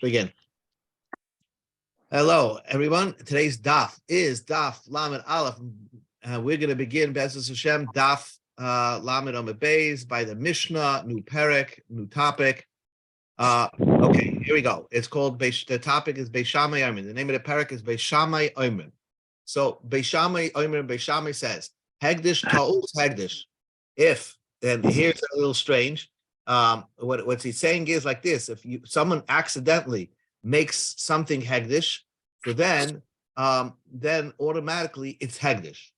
Begin. Hello, everyone. Today's daf is daf Lamed Aleph. We're going to begin Be'ezus Hashem daf Lamed Amud Beis by the Mishnah, new perek, new topic. Okay, here we go. It's called the topic is Beis Shammai Omer. The name of the perek is Beis Shammai Omer. So Beis Shammai Omer, Beis Shammai says Hegdish Ta'us Hegdish. If, and here's a little strange. What he's saying is like this: if someone accidentally makes something hegdish, so then automatically it's hegdish,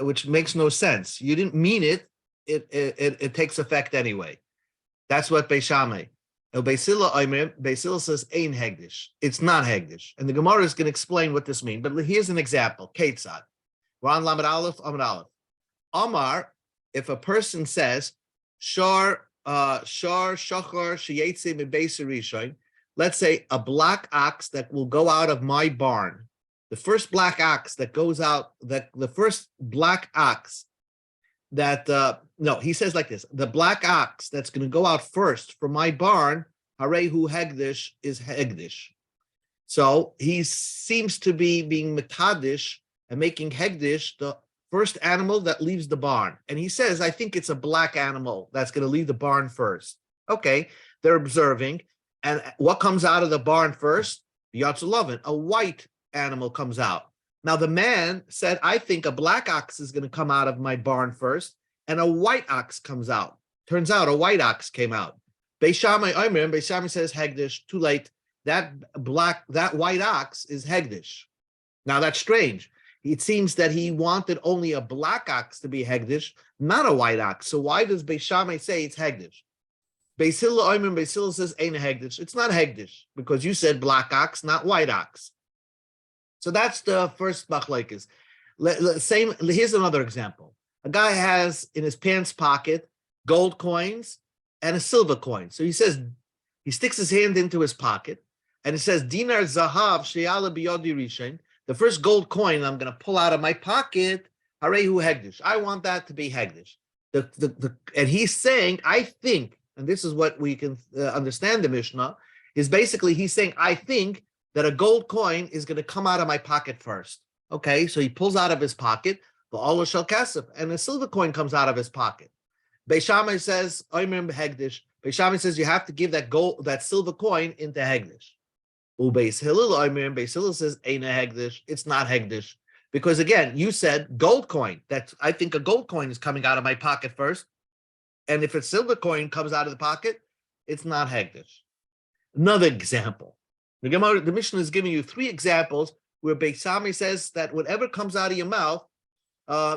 which makes no sense. You didn't mean it; it takes effect anyway. That's what Beis Shammai. Beis Hillel says ain hegdish. It's not hegdish, and the Gemara is going to explain what this means. But here's an example: Ketzad. We're on Lamed Aleph, Amud Aleph. Amar, if a person says shar shachar sheyetze mibeis rishon. Let's say a black ox that will go out of my barn. The first black ox that goes out, the first black ox that he says like this: the black ox that's going to go out first from my barn, harehu hegdish, is hegdish. So he seems to be being metadish and making hegdish the first animal that leaves the barn. And he says, I think it's a black animal that's going to leave the barn first. Okay, they're observing. And what comes out of the barn first? Yatzulovin, a white animal comes out. Now the man said, I think a black ox is going to come out of my barn first, and a white ox comes out. Turns out a white ox came out. Beis Shammai Omer, Beis Shammai says hegdish, too late. That white ox is hegdish. Now that's strange. It seems that he wanted only a black ox to be hegdish, not a white ox. So why does Beis Shammai say it's hegdish? Beis Hillel Omer, Beis Hillel says ain't hegdish. It's not hegdish because you said black ox, not white ox. So that's the first machlokes. Here's another example. A guy has in his pants pocket gold coins and a silver coin. So he says, he sticks his hand into his pocket and it says dinar zahav sheyala biyodi rishon. The first gold coin I'm going to pull out of my pocket, harehu hegdish. I want that to be hegdish. And he's saying, I think, and this is what we can understand the Mishnah, is basically he's saying, I think that a gold coin is going to come out of my pocket first. Okay, so he pulls out of his pocket, the Allah shel kasef, and a silver coin comes out of his pocket. Beis Shammai says, Omer hegdish. Beis Shammai says you have to give that silver coin into hegdish. Beis Hillel Omer, Beis Hillel says ain't a hegdish. It's not hegdish because again you said gold coin. That I think a gold coin is coming out of my pocket first, and if a silver coin comes out of the pocket, it's not hegdish. Another example. The Mishnah is giving you three examples where Beis Shammai says that whatever comes out of your mouth,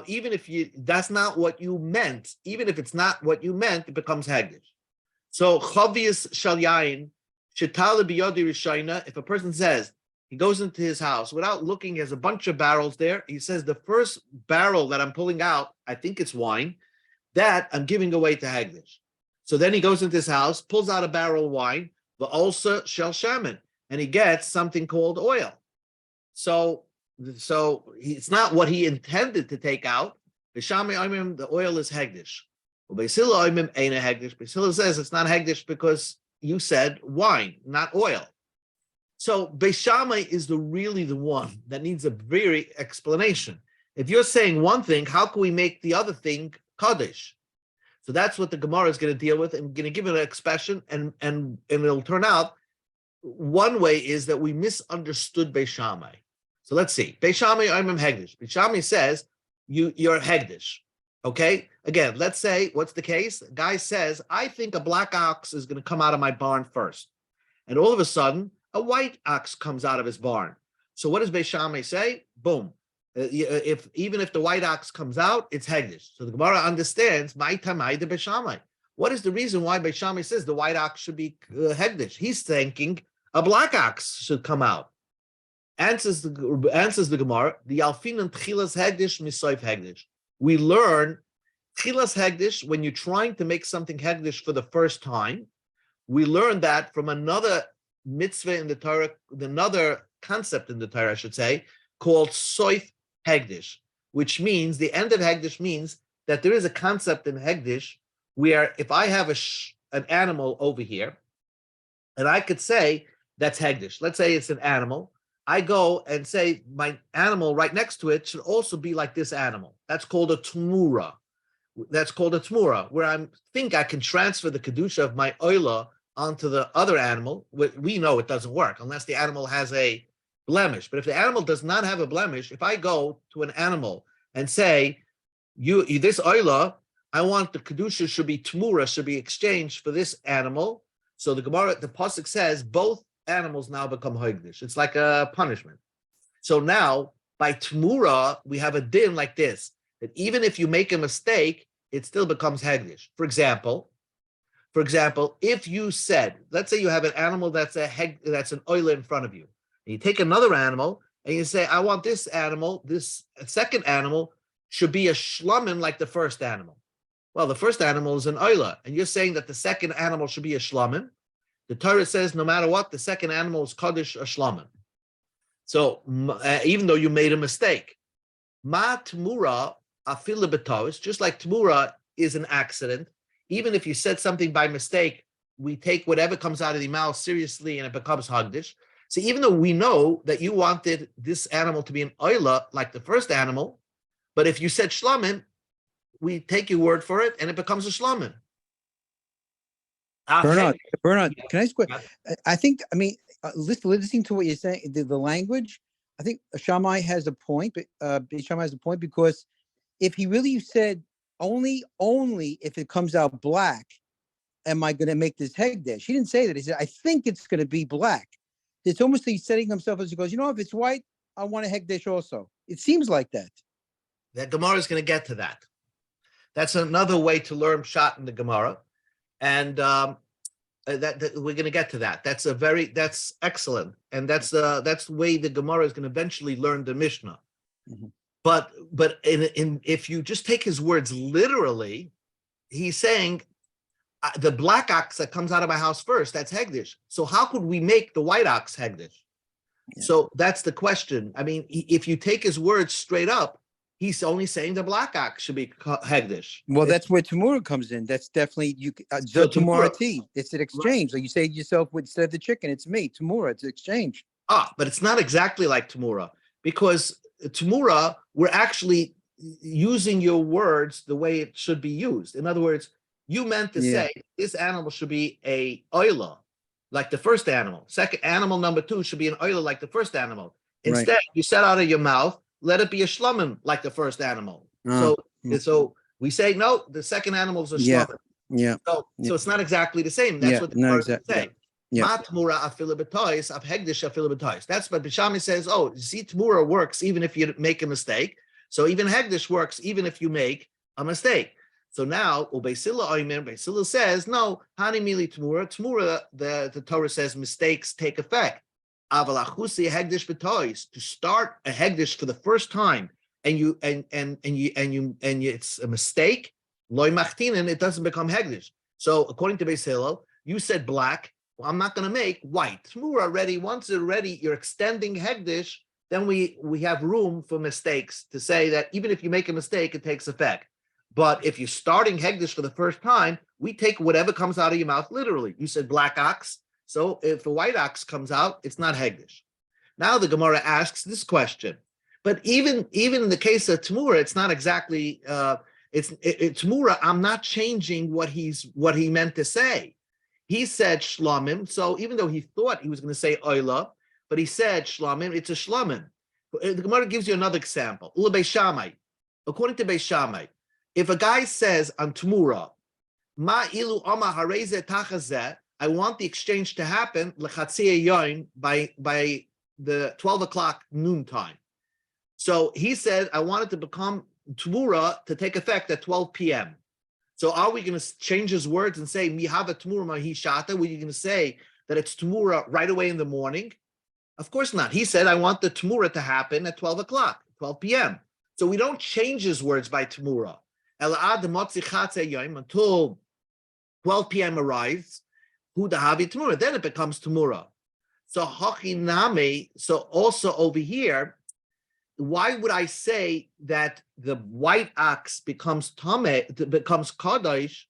even if that's not what you meant, even if it's not what you meant, it becomes hegdish. So chavius shal yain. If a person says he goes into his house without looking, there's a bunch of barrels there. He says the first barrel that I'm pulling out, I think it's wine, that I'm giving away to hegdish. So then he goes into his house, pulls out a barrel of wine, the ulsa shel shaman, and he gets something called oil. So it's not what he intended to take out. The oil is hegdish. Beis Hillel says it's not hegdish because you said wine, not oil. So Beis Shammai is really the one that needs a very explanation. If you're saying one thing, how can we make the other thing kaddish? So that's what the Gemara is going to deal with and going to give it an expression, and it'll turn out one way is that we misunderstood Beis Shammai. So let's see. Beis Shammai Omer hegdish. Beis Shammai says you're hegdish. Okay, again, let's say, what's the case? The guy says, I think a black ox is going to come out of my barn first. And all of a sudden, a white ox comes out of his barn. So what does Beis Shammai say? Boom. Even if the white ox comes out, it's hegdish. So the Gemara understands, my tamai de Beis Shammai. What is the reason why Beis Shammai says the white ox should be hegdish? He's thinking a black ox should come out. Answers the Gemara, the alfinan tchilas hegdish misoif hegdish. We learn tchilas hegdish when you're trying to make something hegdish for the first time. We learn that from another mitzvah in the Torah, another concept in the Torah, I should say, called soif hegdish, which means the end of hegdish means that there is a concept in hegdish where if I have an animal over here, and I could say that's hegdish. Let's say it's an animal. I go and say my animal right next to it should also be like this animal. That's called a tumura. Where I think I can transfer the kedusha of my oila onto the other animal. We know it doesn't work unless the animal has a blemish. But if the animal does not have a blemish, if I go to an animal and say, you this oila, I want the kedusha should be tumura, should be exchanged for this animal. So the pasuk says both animals now become hegdish. It's like a punishment. So now by tumura we have a din like this, that even if you make a mistake, it still becomes hegdish. For example, if you said, let's say you have an animal that's an oila in front of you, and you take another animal and you say, I want this animal, this second animal should be a shlamim like the first animal. Well, the first animal is an oila, and you're saying that the second animal should be a shlamim. The Torah says no matter what, the second animal is kaddish a shlamim. So even though you made a mistake, ma tmura afila b'tos, just like tmura is an accident, even if you said something by mistake, we take whatever comes out of the mouth seriously and it becomes hagdish. So even though we know that you wanted this animal to be an oila like the first animal, but if you said shlamim, we take your word for it and it becomes a shlamim. Bernard, can I ask quick? Listening to what you're saying, the language, I think Shammai has a point, because if he really said only if it comes out black, am I going to make this hegdesh? He didn't say that. He said, I think it's going to be black. It's almost like he's setting himself as he goes, if it's white, I want a hegdesh also. It seems like that. The Gemara is going to get to that. That's another way to learn pshat in the Gemara. And that we're going to get to that. That's excellent, and that's the way the Gemara is going to eventually learn the Mishnah. Mm-hmm. But if you just take his words literally, he's saying the black ox that comes out of my house first, that's hegdish. So how could we make the white ox hegdish? Yeah. So that's the question. I mean, if you take his words straight up, he's only saying the black ox should be hegdish. Well, that's where Tamura comes in. That's definitely Tamura tea. It's an exchange. Right. So you say to yourself, instead of the chicken, it's me. Tamura, it's an exchange. But it's not exactly like Tamura, because Tamura, we're actually using your words the way it should be used. In other words, you meant to say this animal should be a oila, like the first animal. Second animal number 2 should be an oila like the first animal. Instead, you said out of your mouth, let it be a shlamim like the first animal. So we say, no, the second animal is a shlamim. Yeah. So it's not exactly the same. That's what the Gemara is saying. That's what Bishami says. Oh, you see, Tmura works even if you make a mistake. So even Hegdish works even if you make a mistake. So now, Beisila says, no, Hani Mili Tmura. Tmura, the Torah says mistakes take effect. Avalachusi Hegdish b'tois, to start a Hegdish for the first time, and it's a mistake, loy machtinen, it doesn't become Hegdish. So according to Beis Hillel, you said black. Well, I'm not going to make white. Tmura already, once it's already, you're extending Hegdish, then we have room for mistakes to say that even if you make a mistake, it takes effect. But if you're starting Hegdish for the first time, we take whatever comes out of your mouth literally. You said black ox, so if the white ox comes out, it's not Hegdish. Now the Gemara asks this question. But even in the case of Tmura, it's not exactly, Tmura, I'm not changing what he meant to say. He said shlamim, so even though he thought he was going to say oila, but he said shlamim, it's a shlamim. The Gemara gives you another example. According to Beis Shammai, if a guy says on Tmura, ma ilu ama hareze tachazeh, I want the exchange to happen lechatziyah yoin by the 12 o'clock noon time. So he said, I want it to become Tmura to take effect at 12 p.m. So are we going to change his words and say, Mihava Tmura Mahi Shata? Were you going to say that it's Tmura right away in the morning? Of course not. He said, I want the Tmura to happen at 12 o'clock, 12 p.m. So we don't change his words by Tmura. Until 12 p.m. arrives, Tmura, then it becomes Tmura. So Hachiname, so also over here, why would I say that the white ox becomes Kadosh,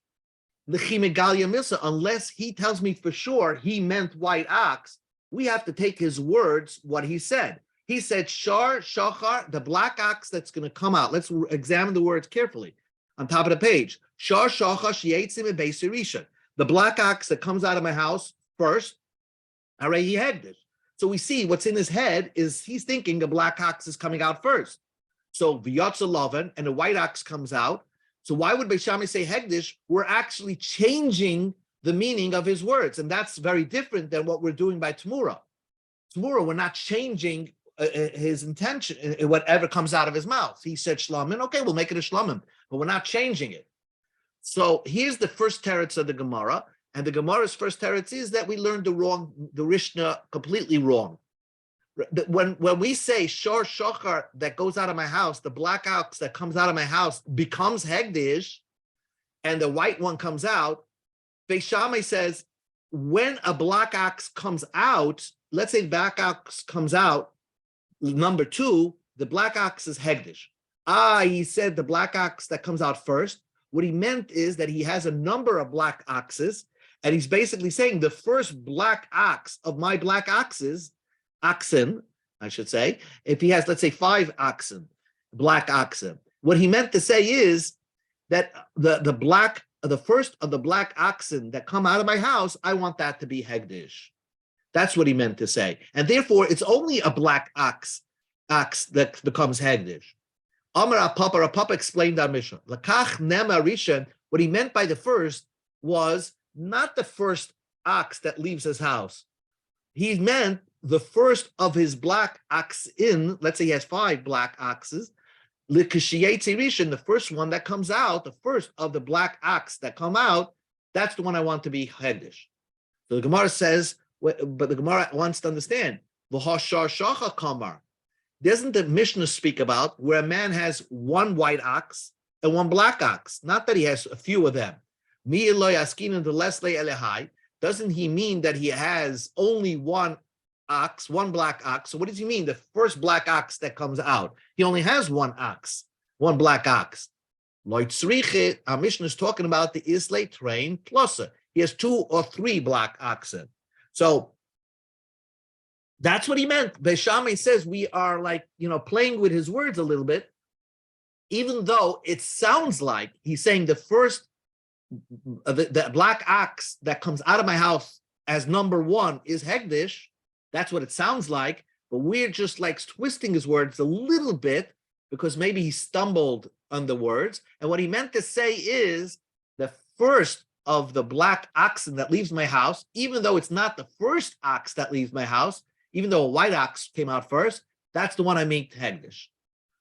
unless he tells me for sure he meant white ox? we have to take his words, what he said. He said, Shar, Shachar, the black ox that's going to come out. Let's examine the words carefully. On top of the page, Shar, Shachar, Shietzim, and Beisirisha. The black ox that comes out of my house first, already he had this. So we see what's in his head is he's thinking the black ox is coming out first. So V'yotza Lavan, and the white ox comes out. So why would Beis Shammai say Hegdish? We're actually changing the meaning of his words. And that's very different than what we're doing by Tamura. Tamura, we're not changing his intention, whatever comes out of his mouth. He said Shlamim, okay, we'll make it a Shlamim, but we're not changing it. So here's the first teretz of the Gemara. And the Gemara's first teretz is that we learned the Rishna completely wrong. When we say Shor Shochar that goes out of my house, the black ox that comes out of my house becomes Hegdish, and the white one comes out, Beis Shammai says, when a black ox comes out, let's say the black ox comes out, number 2, the black ox is Hegdish. He said the black ox that comes out first. What he meant is that he has a number of black oxes, and he's basically saying the first black ox of my black oxen, I should say, if he has, let's say, 5 black oxen, what he meant to say is that the first of the black oxen that come out of my house, I want that to be Hegdish. That's what he meant to say. And therefore, it's only a black ox that becomes Hegdish. Amar Papa explained our mission. Lakach nema rishon, what he meant by the first was not the first ox that leaves his house. He meant the first of his black oxen, let's say he has 5 black oxes, the first one that comes out, the first of the black ox that come out, that's the one I want to be Hegdish. So the Gemara says, but the Gemara wants to understand, V'hashar shacha kamar. Doesn't the Mishnah speak about where a man has 1 white ox and 1 black ox? Not that he has a few of them. Doesn't he mean that he has only 1 ox, 1 black ox? So what does he mean? The first black ox that comes out, he only has 1 ox, 1 black ox. Our Mishnah is talking about the Islay train plus he has 2 or 3 black oxen. So that's what he meant. Beis Shammai says we are playing with his words a little bit, even though it sounds like he's saying the first, the black ox that comes out of my house as number 1 is Hegdish. That's what it sounds like, but we're just twisting his words a little bit because maybe he stumbled on the words. And what he meant to say is the first of the black oxen that leaves my house, even though it's not the first ox that leaves my house, even though a white ox came out first, that's the one I make Hegdish.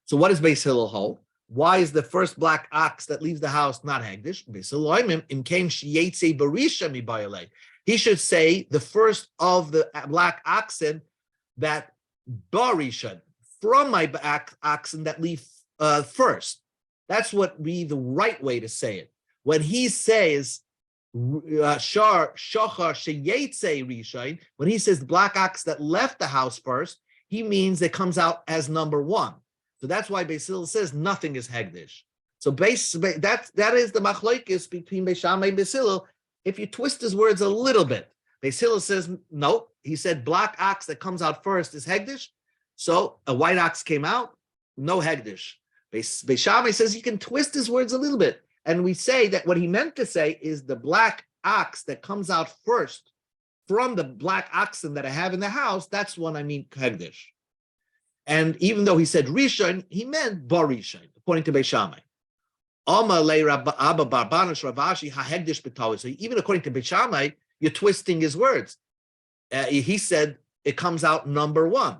So what does Beis Hillel hold? Why is the first black ox that leaves the house not Hegdish? He should say the first of the black oxen that Barishan, from my black oxen that leave first. That's what be the right way to say it. When he says Shar Shachar Sheyetze Rishain, when he says the black ox that left the house first, he means it comes out as number 1. So that's why Beis Hillel says nothing is Hegdish. So that is the machlokes between Beis Shammai and Beis Hillel. If you twist his words a little bit, Beis Hillel says no. He said black ox that comes out first is Hegdish. So a white ox came out, no Hegdish. Beis Shammai says he can twist his words a little bit. And we say that what he meant to say is the black ox that comes out first from the black oxen that I have in the house, that's when I mean Hegdish. And even though he said Rishon, he meant Bar Rishon, according to Beis Shammai. So even according to Beis Shammai, you're twisting his words. He said it comes out number 1.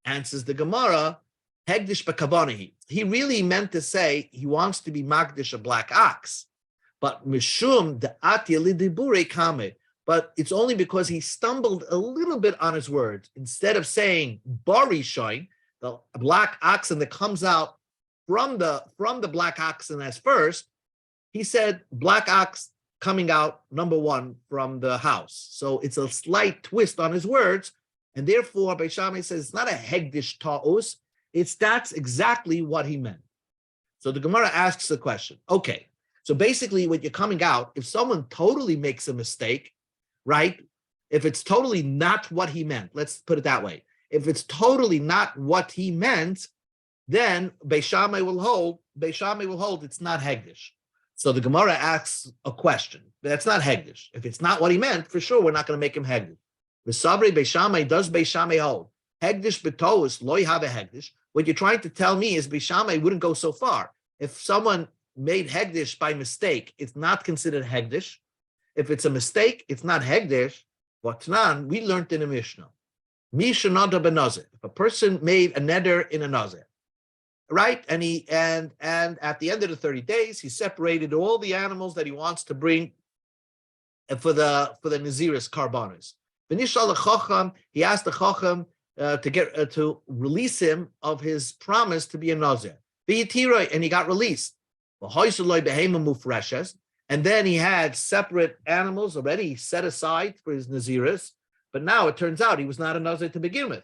Answers the Gemara, Hegdish b'kavanahi. He really meant to say he wants to be Magdish a black ox, but Mishum the Atya lidibure kame. But it's only because he stumbled a little bit on his words. Instead of saying Barishain, the black oxen that comes out from the black oxen as first, he said black ox coming out number 1 from the house. So it's a slight twist on his words, and therefore Beis Shammai says it's not a Hegdish ta'us. That's exactly what he meant. So the Gemara asks the question, okay, so basically when you're coming out, if someone totally makes a mistake, right, If it's totally not what he meant, let's put it that way. If it's totally not what he meant, then Beis Shammai will hold it's not Hegdish. So the Gemara asks a question. That's not Hegdish. If it's not what he meant, for sure, we're not going to make him Hegdish. The Sabri Beis Shammai, does Beis Shammai hold? Hegdish betois loy have a Hegdish. What you're trying to tell me is Beis Shammai wouldn't go so far. If someone made Hegdish by mistake, it's not considered Hegdish. If it's a mistake, it's not Hegdish. Watnan, we learned in a Mishnah. Misha nada benazir. If a person made a neder in a nazir, right, and at the end of the 30 days, he separated all the animals that he wants to bring for the naziris karbanos. He asked the chacham to release him of his promise to be a nazir. And he got released. And then he had separate animals already set aside for his naziris. But now it turns out he was not a nazir to begin with.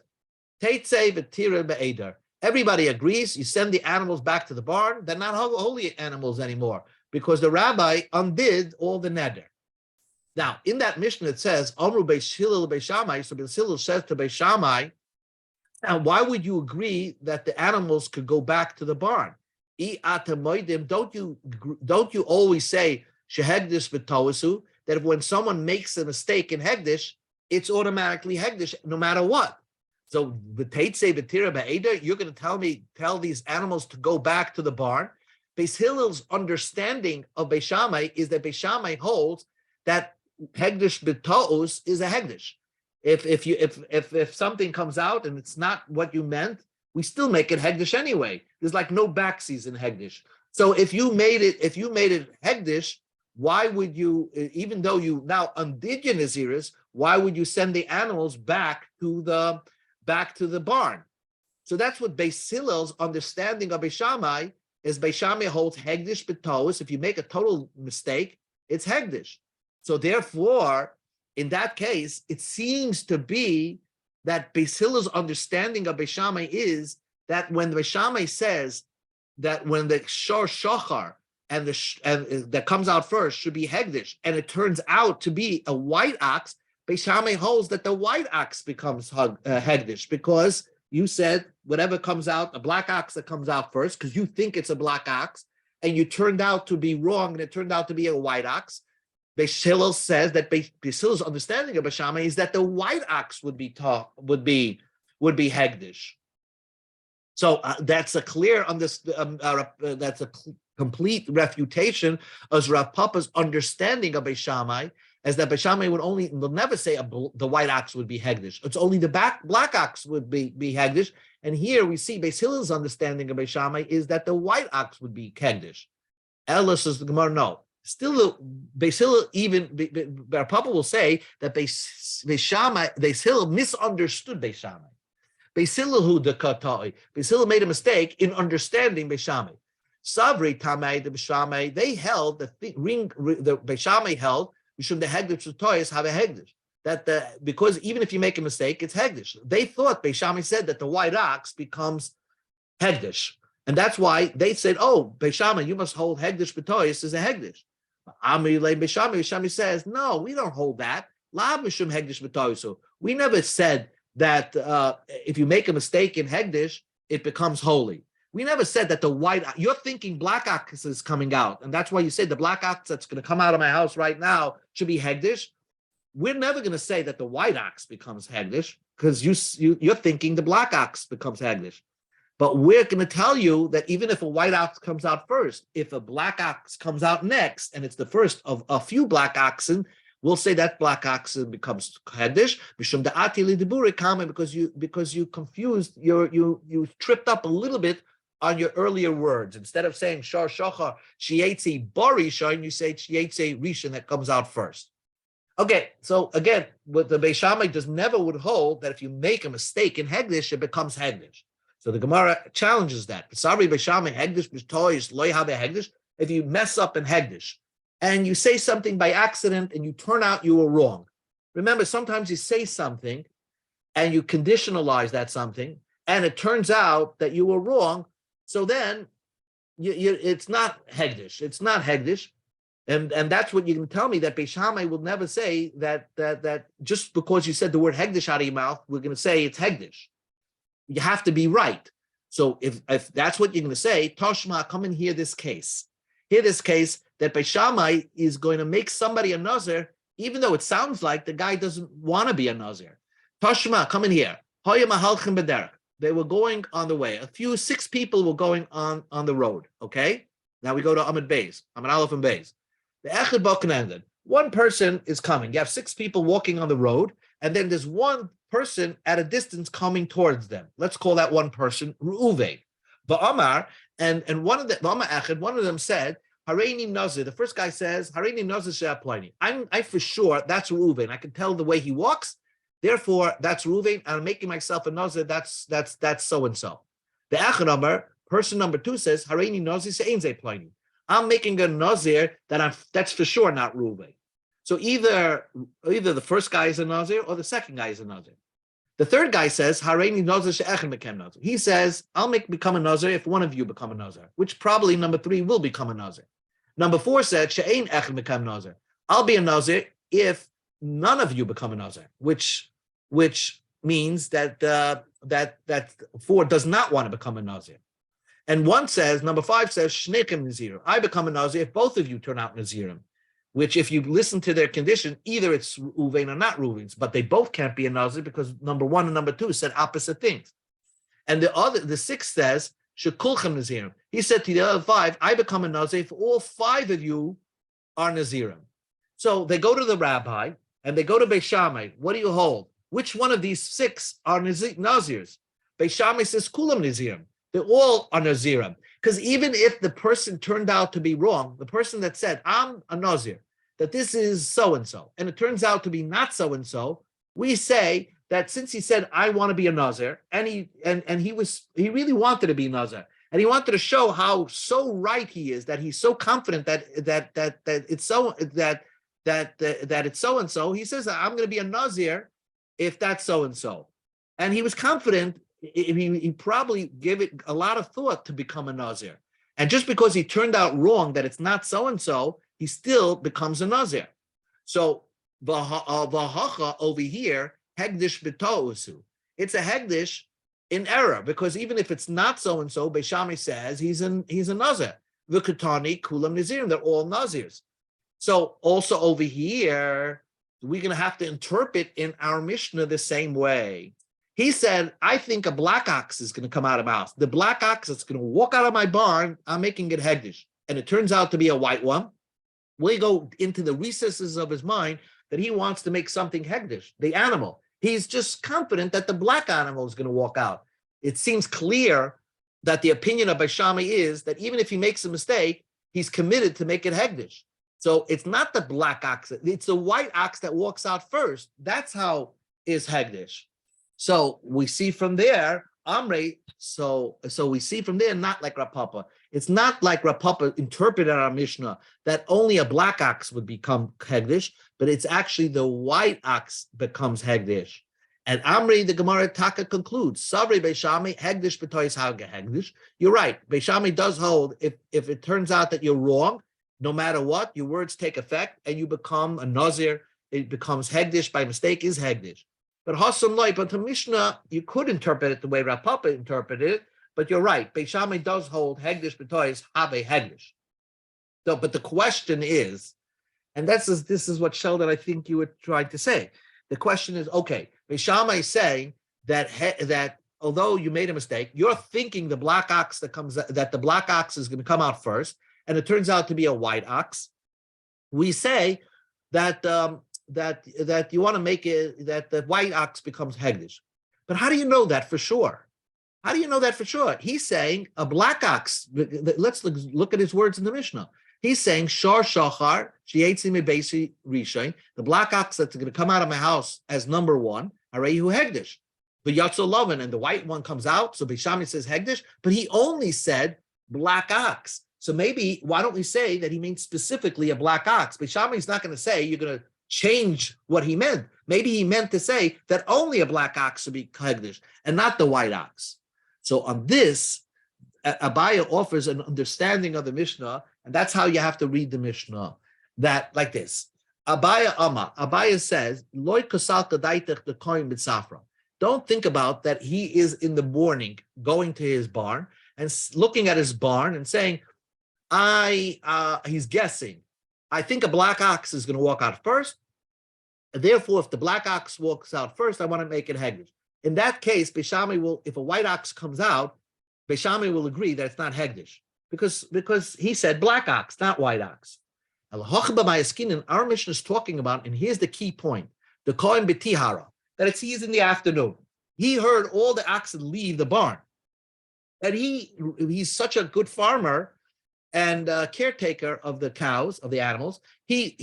Everybody agrees. You send the animals back to the barn. They're not holy animals anymore because the rabbi undid all the neder. Now, in that Mishnah, it says, Amru Beis Hillel Beis Shammai. So Beis Hillel says to Beis Shammai, now, why would you agree that the animals could go back to the barn? Don't you always say shehegdish b'toasu, that if when someone makes a mistake in hegdish, it's automatically hegdish no matter what? So v'teitze v'tira ba'eda, you're going to tell these animals to go back to the barn. Beis Hillel's understanding of Beis Shammai is that Beis Shammai holds that hegdish b'toos is a hegdish. If something comes out and it's not what you meant, we still make it hegdish anyway. There's like no backsies in hegdish. So if you made it hegdish, why would you, even though you now undid your naziris, why would you send the animals back to the barn? So that's what Beis Hillel's understanding of Beis Shammai is. Beis Shammai holds hegdish b'toos. If you make a total mistake, it's hegdish. So therefore, in that case, it seems to be that Beis Hillel's understanding of Beis Shammai is that when Beis Shammai says that when the shor shachar and that comes out first should be hegdish, and it turns out to be a white ox, Beis Shammai holds that the white ox becomes hegdish because you said whatever comes out, a black ox that comes out first, because you think it's a black ox, and you turned out to be wrong, and it turned out to be a white ox. Beis Hillel says that Beis Hillel's understanding of Beis Shammai is that the white ox would be hegdish. So that's a clear that's a complete refutation of Rav Papa's understanding of Beis Shammai, as that Beis Shammai will never say the white ox would be hegdish. It's only the black ox would be hegdish. And here we see Beis Hillel's understanding of Beis Shammai is that the white ox would be hegdish. Ella says the Gemara, no. Still, Beis Hillel, even Rav Papa will say that Beis Hillel misunderstood Beis Shammai. Beis Hillel made a mistake in understanding Beis Shammai. Savri Tamei the Beis Shammai, they held the Beis Shammai held Mishum the hegdish toys have a hegdish, that because even if you make a mistake, it's hegdish. They thought Beis Shammai said that the white ox becomes hegdish, and that's why they said, "Oh, Beis Shammai, you must hold hegdish b'toyis as a hegdish." Beis Shammai says, "No, we don't hold that. La mishum hegdish b'toyis." We never said that if you make a mistake in hegdish, it becomes holy. We never said that the white. You're thinking black ox is coming out, and that's why you say the black ox that's going to come out of my house right now should be hegdish. We're never going to say that the white ox becomes hegdish because you're thinking the black ox becomes hegdish. But we're going to tell you that even if a white ox comes out first, if a black ox comes out next, and it's the first of a few black oxen, we'll say that black oxen becomes hegdish. Because you confused, you tripped up a little bit on your earlier words. Instead of saying shar shachar shietzi barishan, you say shietzi rishon that comes out first. Okay, so again, what the Beis Shammai never would hold that if you make a mistake in hegdish, it becomes hegdish. So the Gemara challenges that. Sorry, Beis Shammai hegdish b'toyis loy have a hegdish. If you mess up in hegdish and you say something by accident and you turn out you were wrong. Remember, sometimes you say something and you conditionalize that something, and it turns out that you were wrong. So then it's not hegdish. It's not hegdish. And that's what you can tell me, that Beis Shammai will never say that just because you said the word hegdish out of your mouth, we're going to say it's hegdish. You have to be right. So if that's what you're going to say, Toshma, come and hear this case. Hear this case that Beis Shammai is going to make somebody a nazir, even though it sounds like the guy doesn't want to be a nazir. Toshma, come in here. They were going on the way. 6 people were going on the road. Okay. Now we go to Amid Beis, Amid Aleph and Beis. The Echad Bokanandan. One person is coming. You have 6 people walking on the road, and then there's one person at a distance coming towards them. Let's call that one person Reuven. Va'amar, and one of them said, Hareini Nazir. The first guy says, Hareini Nazir she'aplani. I for sure that's Reuven. I can tell the way he walks. Therefore, that's Reuven, and I'm making myself a Nazir. That's so and so. The Echad Amar, person number 2 says, Hareini Nazir she'ein ze'plani. I'm making a Nazir that's for sure not Reuven. So either the first guy is a Nazir or the second guy is a Nazir. The third guy says, Hareini Nazir she'echem became Nazir. He says, I'll become a Nazir if one of you become a Nazir, which probably number 3 will become a Nazir. Number 4 said, She'ein echem become Nazir. I'll be a Nazir if none of you become a Nazir, which means that 4 does not want to become a Nazir. And number 5 says, Shnechem Nazirim. I become a Nazir if both of you turn out Nazirim, which if you listen to their condition, either it's Reuven or not Reuven's, but they both can't be a Nazir because number 1 and number 2 said opposite things. And the 6th says, Shekulchem Nazirim. He said to the other 5, I become a Nazir if all 5 of you are Nazirim. So they go to the rabbi and they go to Beis Shammai. What do you hold? Which one of these 6 are Nazirs? Beis Shammai says, Kulam Nazirim. They all are Nazirim. Because even if the person turned out to be wrong, the person that said, I'm a Nazir, that this is so-and-so, and it turns out to be not so-and-so, we say that since he said, I want to be a Nazir, and he really wanted to be Nazir, and he wanted to show how so right he is, that he's so confident that it's so-and-so, he says, I'm going to be a Nazir if that's so-and-so. And he was confident. He probably gave it a lot of thought to become a Nazir. And just because he turned out wrong that it's not so-and-so, he still becomes a Nazir. So Vahacha over here, Hegdish B'to'usu. It's a Hegdish in error, because even if it's not so-and-so, Beis Shammai says he's a Nazir. V'katani Kulam Nazirim, they're all Nazirs. So also over here, we're going to have to interpret in our Mishnah the same way. He said, I think a black ox is going to come out of my house. The black ox that's going to walk out of my barn, I'm making it hegdish. And it turns out to be a white one. We go into the recesses of his mind that he wants to make something hegdish, the animal. He's just confident that the black animal is going to walk out. It seems clear that the opinion of Beis Shammai is that even if he makes a mistake, he's committed to make it hegdish. So it's not the black ox, it's the white ox that walks out first. That's how is hegdish. So we see from there, Amrei, so we see from there, not like Rav Papa. It's not like Rav Papa interpreted our Mishnah that only a black ox would become hegdish, but it's actually the white ox becomes hegdish. And Amrei, the Gemara Taka concludes, Savri Beis Shammai, hegdish b'tois haga hegdish. You're right. Beis Shammai does hold, if it turns out that you're wrong, no matter what, your words take effect and you become a Nazir, it becomes hegdish by mistake, is hegdish. But Hasam Loi, but the Mishnah, you could interpret it the way Rav Papa interpreted it, but you're right. Beis Shammai does hold hegdish b'tois habe hegdish. So, but the question is, and this is what Sheldon, I think you were trying to say. The question is, okay, Beis Shammai is saying that although you made a mistake, you're thinking the black ox that the black ox is going to come out first, and it turns out to be a white ox. We say that you want to make it that the white ox becomes hegdish. But how do you know that for sure? How do you know that for sure? He's saying a black ox. Let's look at his words in the Mishnah. He's saying shar shachar shietzi mebeisi rishon. The black ox that's going to come out of my house as number 1. Arehu hegdish. But yatzo loven, and the white one comes out. So Beis Shammai says hegdish, but he only said black ox. So maybe why don't we say that he means specifically a black ox? Beis Shammai is not going to say you're going to change what he meant. Maybe he meant to say that only a black ox should be hegdish and not the white ox. So on this, Abaya offers an understanding of the Mishnah, and that's how you have to read the Mishnah. that like this. Abaya says, Loi kasal kadaitech the kohen b'tzafra. Don't think about that he is in the morning going to his barn and looking at his barn and saying, he's guessing. I think a black ox is going to walk out first. Therefore, if the black ox walks out first, I want to make it hegdish. In that case, Beishami will, if a white ox comes out, Beishami will agree that it's not hegdish because he said black ox, not white ox. Our mission is talking about, and here's the key point: the kohen betihara, that he's in the afternoon. He heard all the oxen leave the barn, and he's such a good farmer and caretaker of the cows, of the animals. He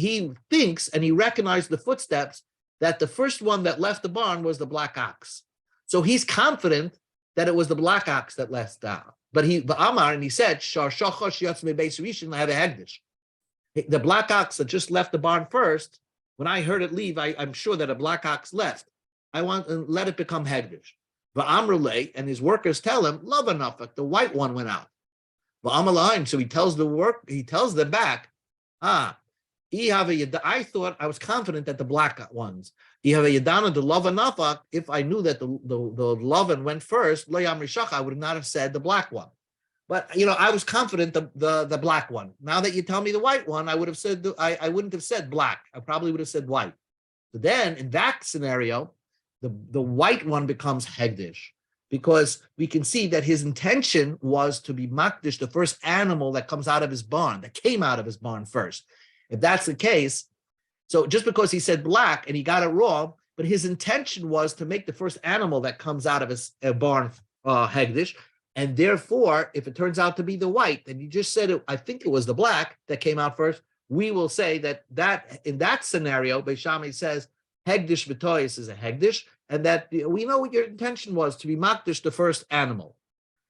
thinks and he recognized the footsteps that the first one that left the barn was the black ox. So he's confident that it was the black ox that left out. But Amar, and he said, Shar shachosh yatzme beis rishon have a hegdish. The black ox that just left the barn first, when I heard it leave, I'm sure that a black ox left. I want to let it become hegdish. Va'amrulei, and his workers tell him, love enough, the white one went out. Va'amalaim, so he tells them back, I thought, I was confident that the black ones, Yadana the love enough, if I knew that the loven went first, I would not have said the black one. But I was confident the black one. Now that you tell me the white one, I would have said I wouldn't have said black. I probably would have said white. But then in that scenario, the white one becomes hegdish because we can see that his intention was to be makdish, the first animal that comes out of his barn, that came out of his barn first. If that's the case, so just because he said black and he got it wrong, but his intention was to make the first animal that comes out of his barn hegdish. And therefore, if it turns out to be the white, and you just said I think it was the black that came out first, we will say that in that scenario, Beis Shammai says hegdish b'toyis is a hegdish, and that we know what your intention was, to be makdish the first animal,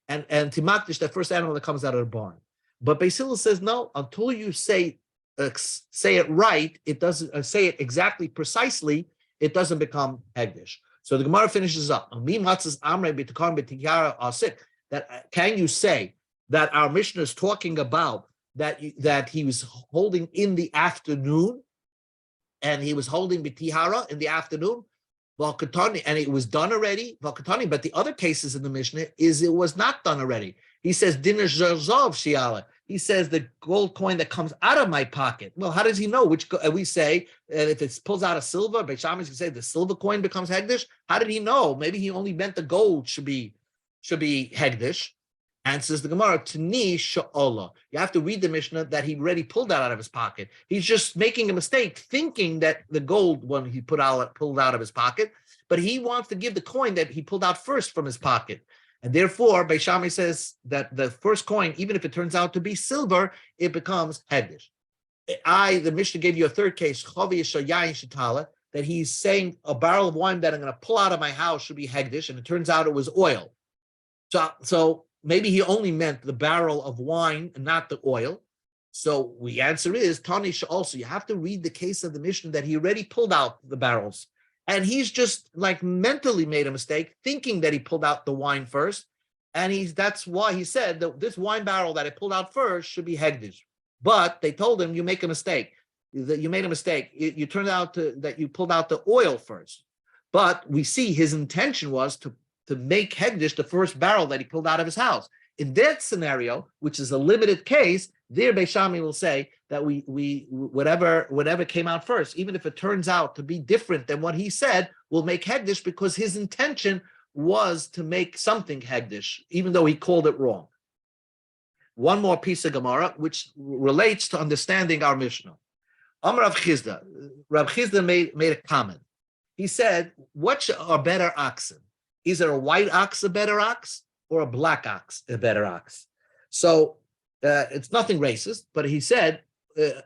and to makdish the first animal that comes out of the barn. But Beis Hillel says no, until you say it right, it doesn't say it exactly precisely, it doesn't become hegdish. So the Gemara finishes up. That can you say that our Mishnah is talking about that he was holding in the afternoon, and he was holding bitihara in the afternoon, and it was done already, but the other cases in the Mishnah is it was not done already. He says dinner zazov shiala. He says the gold coin that comes out of my pocket. Well, how does he know which? We say if it pulls out a silver, Beis Shammai can say the silver coin becomes hegdish. How did he know? Maybe he only meant the gold should be hegdish. And says the Gemara, Tani sha'olah. You have to read the Mishnah that he already pulled that out of his pocket. He's just making a mistake, thinking that the gold one he pulled out of his pocket, but he wants to give the coin that he pulled out first from his pocket. And therefore, Beis Shammai says that the first coin, even if it turns out to be silver, it becomes hegdish. The Mishnah gave you a third case, that he's saying a barrel of wine that I'm going to pull out of my house should be hegdish, and it turns out it was oil. So maybe he only meant the barrel of wine and not the oil. So the answer is, Tanish also, you have to read the case of the Mishnah that he already pulled out the barrels. And he's just like mentally made a mistake, thinking that he pulled out the wine first. And that's why he said that this wine barrel that I pulled out first should be hegdish. But they told him, you make a mistake. That you made a mistake. You turned out that you pulled out the oil first. But we see his intention was to make hegdish the first barrel that he pulled out of his house. In that scenario, which is a limited case, there Beis Shammai will say that we whatever came out first, even if it turns out to be different than what he said, will make hegdish because his intention was to make something hegdish, even though he called it wrong. One more piece of Gemara, which relates to understanding our Mishnah. Amar Rav Chizda. Rav Chizda made a comment. He said, what are better oxen? Is it a white ox a better ox, or a black ox a better ox? So it's nothing racist, but he said,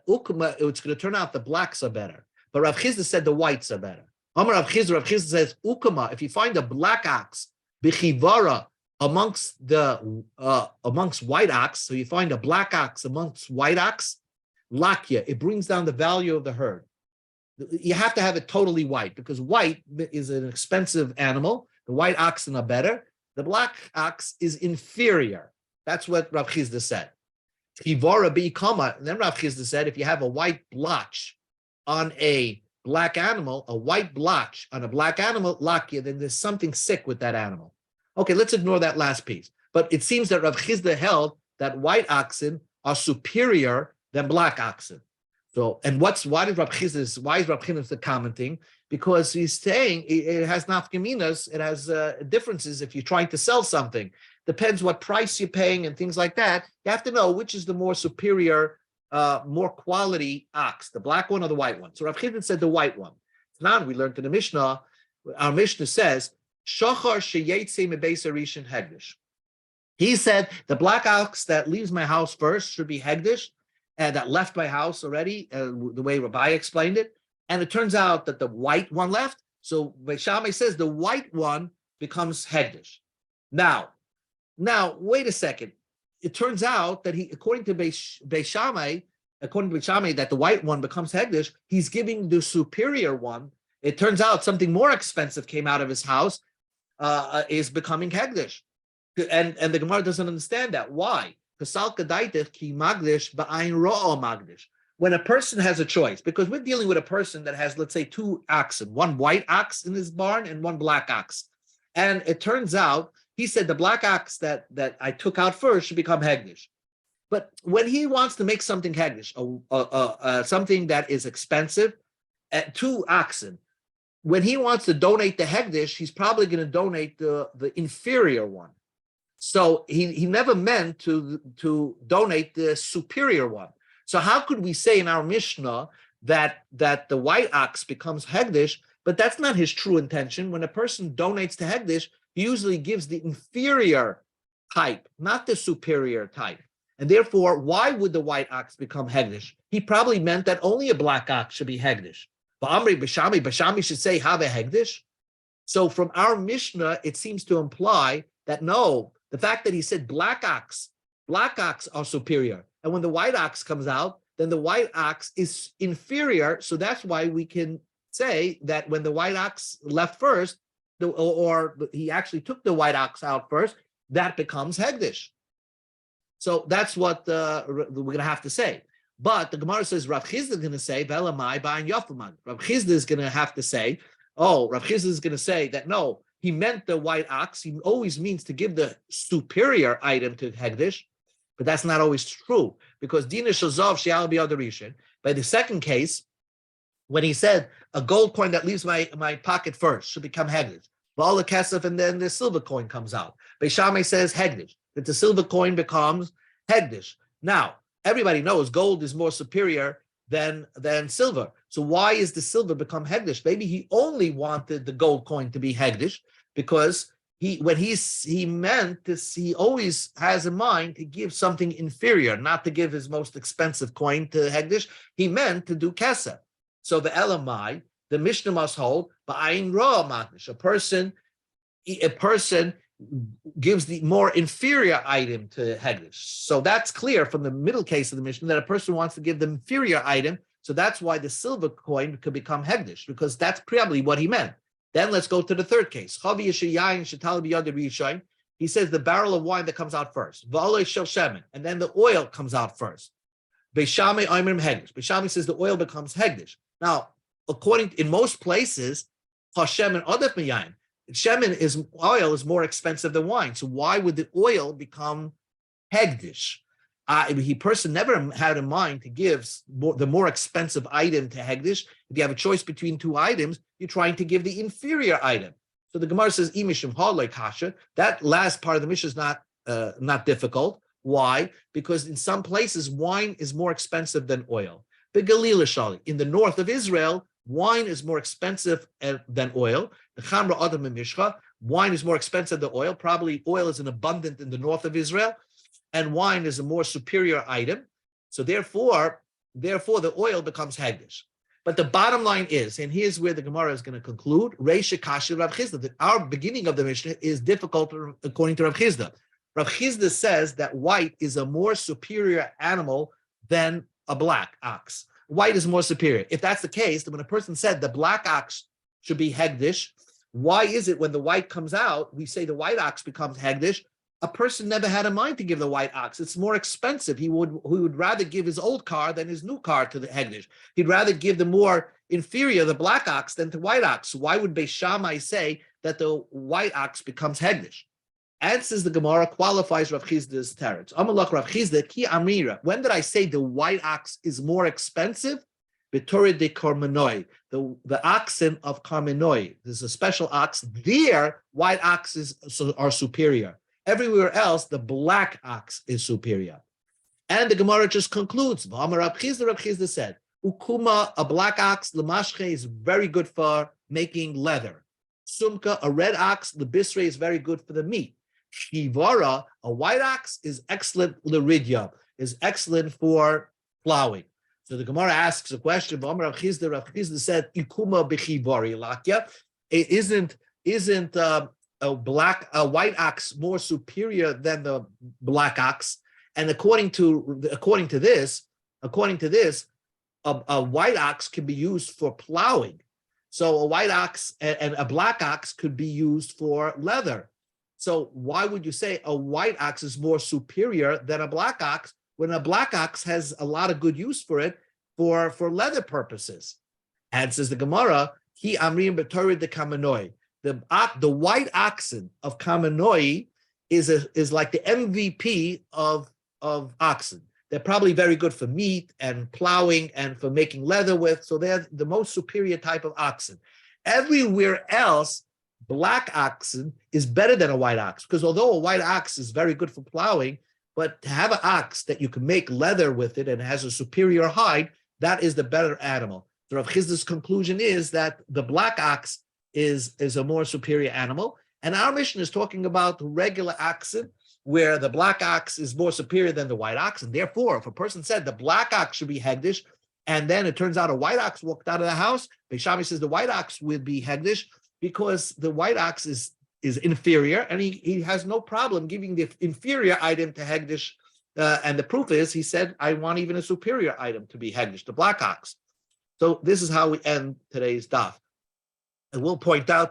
Ukma, it's going to turn out the blacks are better. But Rav Chizda said the whites are better. Amar Rav Chizda says, Ukma, if you find a black ox, bichivara, amongst white ox, so you find a black ox amongst white ox, lakya, it brings down the value of the herd. You have to have it totally white, because white is an expensive animal. The white oxen are better. The black ox is inferior. That's what Rav Chizda said. Chivora B'ikama. And then Rav Chisda said, if you have a white blotch on a black animal, a white blotch on a black animal, lakia, then there's something sick with that animal. Okay, let's ignore that last piece. But it seems that Rav Chisda held that white oxen are superior than black oxen. So, and why is Rav Chisda commenting? Because he's saying it has nafkaminas, it has differences if you're trying to sell something. Depends what price you're paying and things like that. You have to know which is the more superior, more quality ox, the black one or the white one. So Rav Chisda said the white one. Now we learned in the Mishnah, our Mishnah says, Shachar sheyetze mebeis rishon hegdish. He said the black ox that leaves my house first should be hegdish, and that left my house already, the way Rabbi explained it. And it turns out that the white one left. So Beis Shammai says the white one becomes hegdish. Now, wait a second. It turns out that according to Beis Shammai, that the white one becomes hegdish, he's giving the superior one. It turns out something more expensive came out of his house, is becoming hegdish. And the Gemara doesn't understand that. Why? When a person has a choice, because we're dealing with a person that has, let's say, two oxen, one white ox in his barn and one black ox. And it turns out, he said the black ox that I took out first should become hegdish. But when he wants to make something hegdish, something that is expensive, two oxen, when he wants to donate the hegdish, he's probably going to donate the inferior one. So he never meant to donate the superior one. So how could we say in our Mishnah that the white ox becomes hegdish, but that's not his true intention? When a person donates to hegdish, he usually gives the inferior type, not the superior type. And therefore, why would the white ox become hegdish? He probably meant that only a black ox should be hegdish. But Amri Bashami should say have a hegdish. So from our Mishnah, it seems to imply that no, the fact that he said black ox are superior. And when the white ox comes out, then the white ox is inferior. So that's why we can say that when the white ox left first, or he actually took the white ox out first, that becomes hegdish. So that's what we're going to have to say. But the Gemara says Rav Chisda is going to say Velamai ba'in Yafamad. Rav Chisda is going to have to say, Rav Chisda is going to say that no, he meant the white ox. He always means to give the superior item to hegdish, but that's not always true because Dina Shazov She'al B'Yad Rishon. By the second case, when he said a gold coin that leaves my pocket first should become hegdish, Ba'al Kesef, and then the silver coin comes out. Beis Shammai says hegdish, that the silver coin becomes hegdish. Now, everybody knows gold is more superior than silver. So why is the silver become hegdish? Maybe he only wanted the gold coin to be hegdish because he meant this, he always has in mind to give something inferior, not to give his most expensive coin to hegdish. He meant to do kesef. So the elamai, the Mishnah must hold ba'ayin ra magdish. A person gives the more inferior item to hegdish. So that's clear from the middle case of the Mishnah that a person wants to give the inferior item. So that's why the silver coin could become hegdish, because that's probably what he meant. Then let's go to the third case. He says the barrel of wine that comes out first, and then the oil comes out first. Beis Shammai says the oil becomes hegdish. Now, in most places, oil is more expensive than wine. So why would the oil become hegdish? Person never had in mind to give the more expensive item to hegdish. If you have a choice between two items, you're trying to give the inferior item. So the Gemara says, "Imishim halay kasha." That last part of the Mishnah is not difficult. Why? Because in some places, wine is more expensive than oil. In the north of Israel, wine is more expensive than oil. The Chamra Adam and Mishcha, wine is more expensive than oil. Probably oil is abundant in the north of Israel, and wine is a more superior item. So therefore the oil becomes hegdish. But the bottom line is, and here's where the Gemara is going to conclude, Reisha Kasha Rav Chisda, that our beginning of the Mishnah is difficult according to Rav Chisda. Rav Chisda says that white is a more superior animal than a black ox. White is more superior. If that's the case, then when a person said the black ox should be hegdish, why is it when the white comes out, we say the white ox becomes hegdish? a person never had a mind to give the white ox. It's more expensive. He would rather give his old car than his new car to the Hegdish. He'd rather give the more inferior, the black ox, than the white ox. Why would Beis Shammai say that the white ox becomes Hegdish? Answers the Gemara, qualifies Rav Chizda's teretz. Amalach Rav Chizda ki amira. When did I say the white ox is more expensive? B'torah de Karmenoi, the oxen of Karmenoi. There's a special ox. There, white oxes are superior. Everywhere else, the black ox is superior. And the Gemara just concludes. Rav Chizda said, Ukuma, a black ox, Lamashche, is very good for making leather. Sumka, a red ox, the bisre is very good for the meat. Shivara, a white ox, is excellent l'ridya, is excellent for plowing. So the Gemara asks a question. Rav Chizda said, "Ikuma b'chivari lakya." Isn't a white ox more superior than the black ox? And according to this, a white ox can be used for plowing. So a white ox and a black ox could be used for leather. So why would you say a white ox is more superior than a black ox when a black ox has a lot of good use for it for leather purposes? And says the Gemara, Ki amrim b'torah de Kamenoi. The white oxen of Kamenoi is like the MVP of oxen. They're probably very good for meat and plowing and for making leather with. So they're the most superior type of oxen. Everywhere else, black oxen is better than a white ox, because although a white ox is very good for plowing, but to have an ox that you can make leather with it and has a superior hide, that is the better animal. So Rav Chizda's conclusion is that the black ox is a more superior animal. And our mission is talking about regular oxen, where the black ox is more superior than the white ox. And therefore, if a person said the black ox should be Hegdish, and then it turns out a white ox walked out of the house, Beis Shammai says the white ox would be Hegdish, because the white ox is inferior, and he has no problem giving the inferior item to Hegdish. And the proof is, he said, I want even a superior item to be Hegdish, the black ox. So this is how we end today's daf. And we'll point out to you